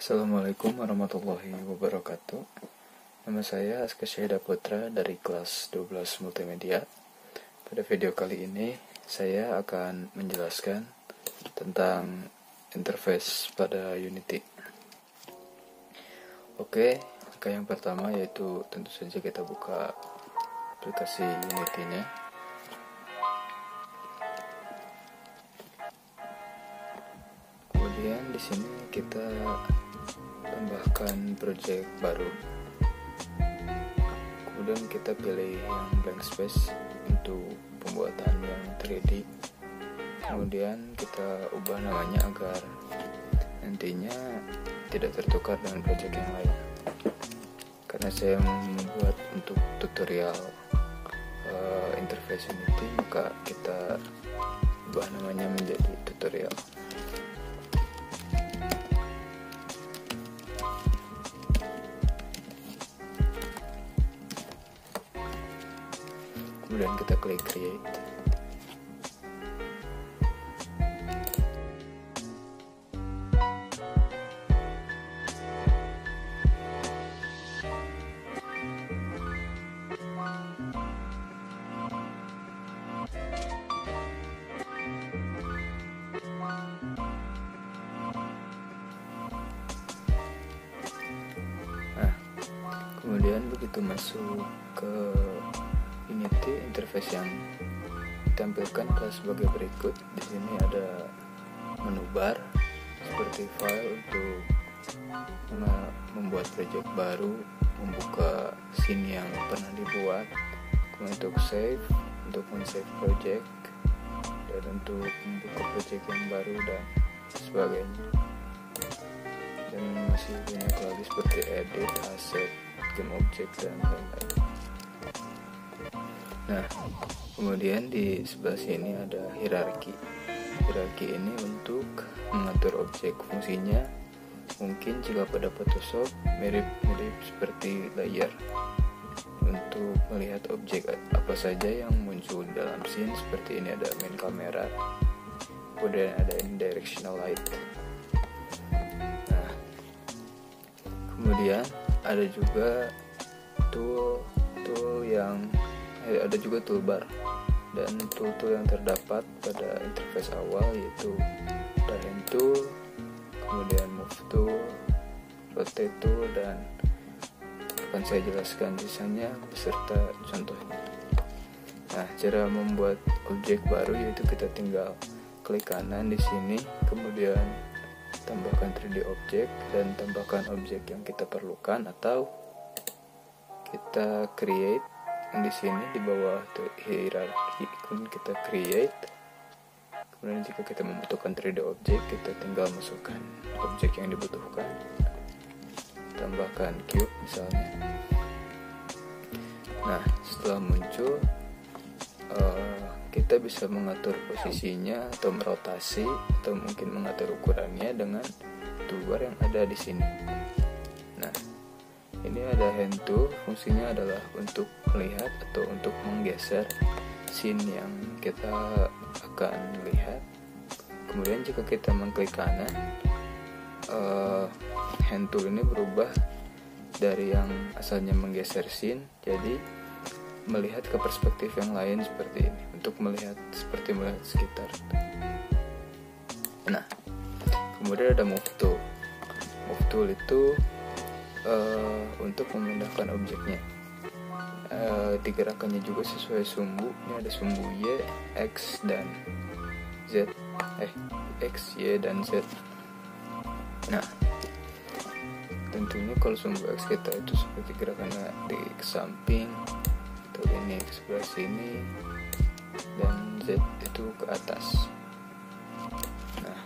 Assalamualaikum warahmatullahi wabarakatuh. Nama saya Aska Syahida Putra dari kelas 12 Multimedia. Pada video kali ini saya akan menjelaskan tentang interface pada Unity. Oke, langkah yang pertama yaitu tentu saja kita buka aplikasi Unity-nya. Kemudian di sini kita tambahkan project baru. Kemudian kita pilih yang blank space untuk pembuatan yang 3D. Kemudian kita ubah namanya agar nantinya tidak tertukar dengan project yang lain. Karena saya membuat untuk tutorial interface Unity, maka kita ubah namanya menjadi tutorial. Kemudian kita klik create. Kemudian begitu masuk ke Unity, interface yang ditampilkan adalah sebagai berikut. Di sini ada menu bar seperti file untuk membuat project baru, membuka scene yang pernah dibuat, kemudian untuk save, untuk men-save project, dan untuk membuka project yang baru dan sebagainya. Dan masih banyak lagi seperti edit, asset, game object, dan lain-lain. Nah, kemudian di sebelah sini ada hierarki. Hierarki ini untuk mengatur objek. Fungsinya mungkin jika pada Photoshop mirip-mirip seperti layer, untuk melihat objek apa saja yang muncul dalam scene. Seperti ini ada main kamera, kemudian ada directional light. Nah, kemudian ada juga tool yang ada juga toolbar, dan tool yang terdapat pada interface awal yaitu ada hand tool, kemudian move tool, rotate tool, dan akan saya jelaskan sisanya beserta contohnya. Nah, cara membuat objek baru yaitu kita tinggal klik kanan di sini, kemudian tambahkan 3D object dan tambahkan objek yang kita perlukan, atau kita create di sini di bawah hierarki, kemudian kita create. Kemudian jika kita membutuhkan 3D object, kita tinggal masukkan objek yang dibutuhkan, tambahkan cube misalnya. Nah, setelah muncul kita bisa mengatur posisinya atau merotasi, atau mungkin mengatur ukurannya dengan toolbar yang ada di sini. Nah, ini ada hand tool, fungsinya adalah untuk melihat atau untuk menggeser scene yang kita akan lihat. Kemudian jika kita mengklik kanan, hand tool ini berubah dari yang asalnya menggeser scene jadi melihat ke perspektif yang lain seperti ini, untuk melihat seperti melihat sekitar. Nah, kemudian ada move tool. Move tool itu untuk memindahkan objeknya. Digerakannya juga sesuai sumbu. Ini ada sumbu Y, X, dan Z. X, Y, dan Z. Nah, tentunya kalau sumbu X kita itu seperti gerakannya di samping, atau ini ke sebelah sini, dan Z itu ke atas. Nah,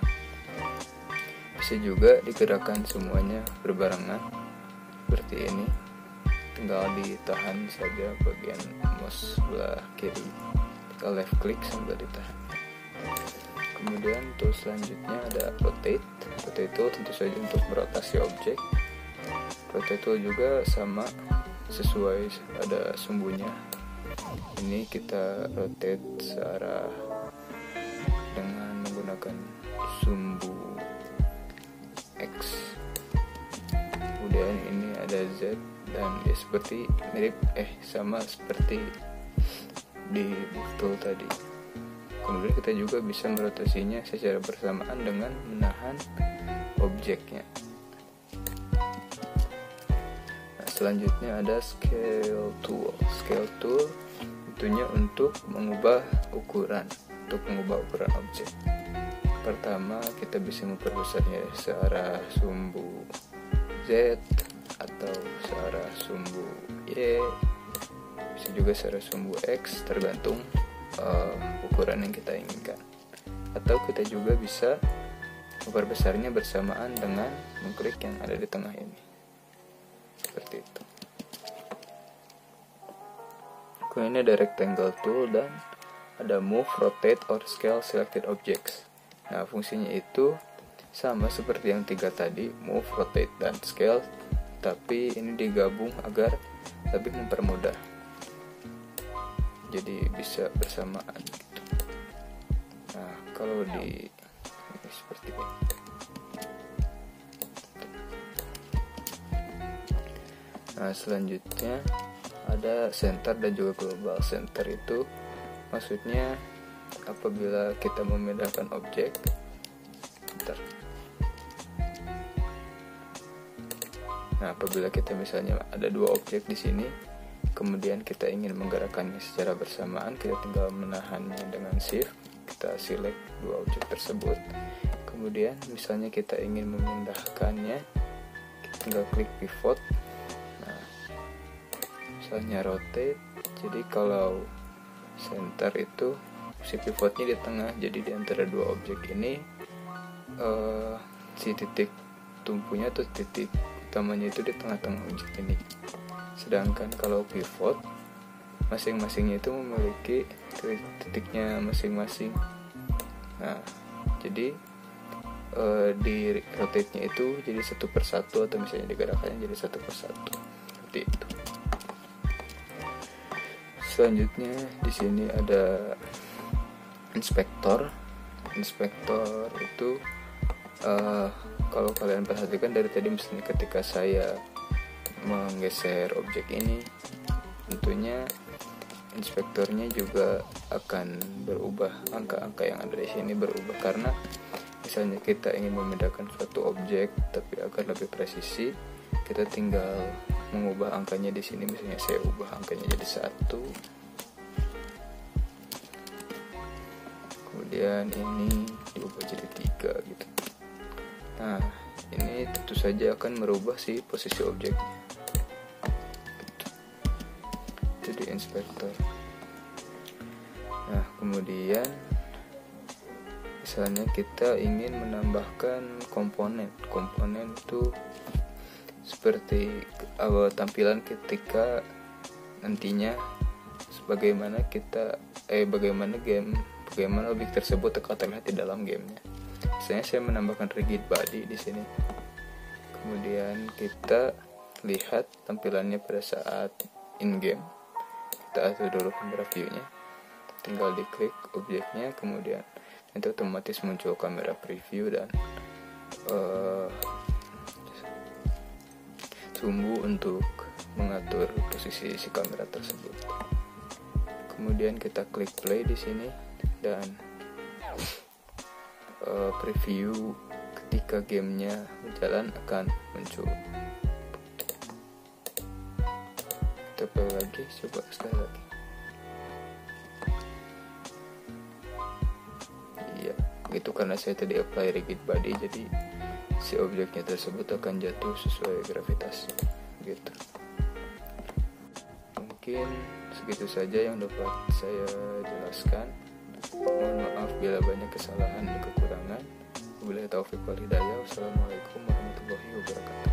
bisa juga digerakkan semuanya berbarengan seperti ini. Tinggal ditahan saja bagian mouse sebelah kiri, tinggal left click sambil ditahan. Kemudian tool selanjutnya ada rotate. Rotate tool tentu saja untuk merotasi objek. Rotate tool juga sama, sesuai ada sumbunya. Ini kita rotate searah dengan menggunakan sumbu X. ada Z, dan ya seperti sama seperti di tool tadi. Kemudian kita juga bisa merotasinya secara bersamaan dengan menahan objeknya. Nah, selanjutnya ada scale tool. Scale tool tentunya untuk mengubah ukuran objek. Pertama, kita bisa memperbesarnya searah sumbu Z atau searah sumbu Y, bisa juga searah sumbu X, tergantung ukuran yang kita inginkan. Atau kita juga bisa memperbesarnya bersamaan dengan mengklik yang ada di tengah ini, seperti itu. Kemudian ada rectangle tool dan ada move, rotate, or scale selected objects. Nah, fungsinya itu sama seperti yang 3 tadi, move, rotate, dan scale, tapi ini digabung agar lebih mempermudah. Jadi bisa bersamaan gitu. Nah, kalau ini seperti ini. Nah, selanjutnya ada center dan juga global. Center itu maksudnya apabila kita memindahkan objek. Nah, apabila kita misalnya ada 2 objek di sini, kemudian kita ingin menggerakkannya secara bersamaan, kita tinggal menahannya dengan shift, kita select 2 objek tersebut. Kemudian misalnya kita ingin memindahkannya, kita tinggal klik pivot. Nah, misalnya rotate, jadi kalau center itu si pivotnya di tengah, jadi di antara 2 objek ini si titik tumpunya atau titik utamanya itu di tengah-tengah objek ini. Sedangkan kalau pivot, masing-masingnya itu memiliki titiknya masing-masing. Nah, jadi di rotate-nya itu jadi 1/1, atau misalnya digerakkannya jadi 1/1, seperti itu. Selanjutnya di sini ada inspektor. Inspektor itu kalau kalian perhatikan dari tadi, misalnya ketika saya menggeser objek ini, tentunya inspektornya juga akan berubah, angka-angka yang ada di sini berubah, karena misalnya kita ingin memindahkan suatu objek tapi agar lebih presisi, kita tinggal mengubah angkanya di sini. Misalnya saya ubah angkanya jadi 1, kemudian ini diubah jadi 3 gitu. Nah, ini tentu saja akan merubah si posisi objeknya. Jadi inspektor. Nah, kemudian misalnya kita ingin menambahkan komponen itu seperti tampilan ketika nantinya bagaimana objek tersebut akan terlihat di dalam gamenya. Misalnya saya menambahkan rigid body di sini. Kemudian kita lihat tampilannya pada saat in game. Kita atur dulu kamera view-nya. Tinggal diklik objeknya, kemudian nanti otomatis muncul kamera preview dan sumbu untuk mengatur posisi si kamera tersebut. Kemudian kita klik play di sini dan preview ketika gamenya berjalan akan muncul. Kita play lagi, coba sekali lagi. Iya, itu karena saya tadi apply rigid body, jadi si objeknya tersebut akan jatuh sesuai gravitasi gitu. Mungkin segitu saja yang dapat saya jelaskan. Mohon maaf bila banyak kesalahan dan kekurangan. Wabillahi taufiq wal hidayah. Wassalamualaikum warahmatullahi wabarakatuh.